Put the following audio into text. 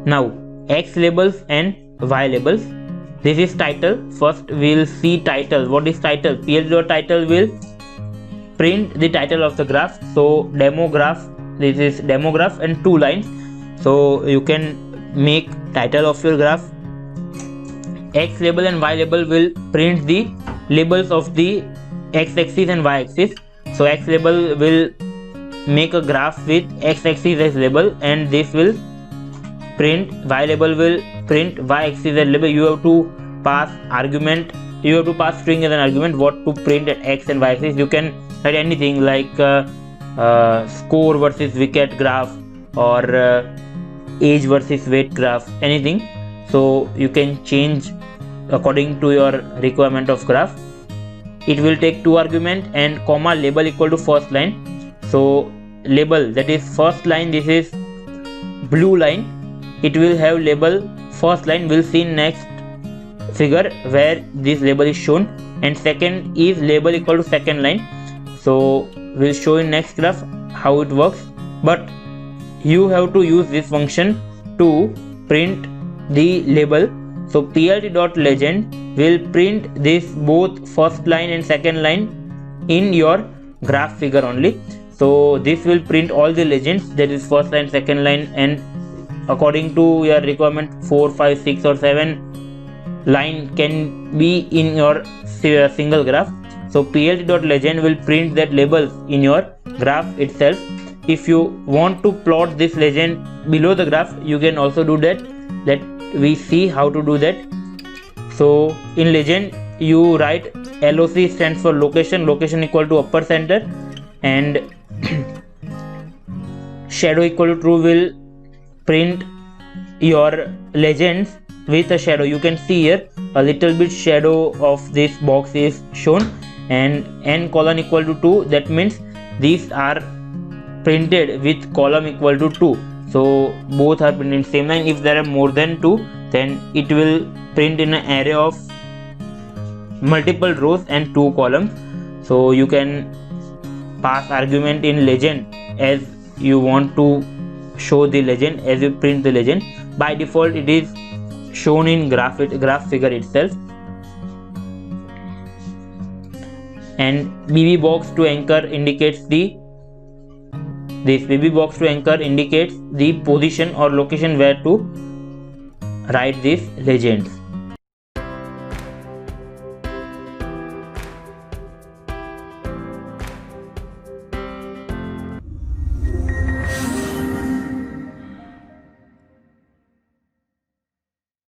Now X labels and Y labels. This is title. First we will see title. What is title? PLT.title will print the title of the graph. So demo graph, this is demo graph and 2 lines. So you can make title of your graph. X label and Y label will print the labels of the X axis and Y axis. So X label will make a graph with X axis as label, and this will print. Y label will print Y axis as label. You have to pass argument, you have to pass string as an argument what to print at X and Y axis. You can write anything like score versus wicket graph, or age versus weight graph, anything. So you can change according to your requirement of graph. It will take 2 argument and comma label equal to first line. So label, that is first line, this is blue line, it will have label first line. We'll see next figure where this label is shown, and second is label equal to second line. So we'll show in next graph how it works, but you have to use this function to print the label. So plt.legend will print this both first line and second line in your graph figure only. So this will print all the legends, that is first line, second line, and according to your requirement 4, 5, 6 or 7 line can be in your single graph. So plt.legend will print that labels in your graph itself. If you want to plot this legend below the graph, you can also do that. Let we see how to do that. So in legend you write LOC stands for location, location equal to upper center, and shadow equal to true will print your legends with a shadow. You can see here a little bit shadow of this box is shown, and n colon equal to 2, that means these are printed with column equal to 2. So both are printed in same line. If there are more than 2, then it will print in an array of multiple rows and 2 columns. So you can pass argument in legend as you want to show the legend, as you print the legend. By default it is shown in graph figure itself. And BB box to anchor indicates the position or location where to write these legends.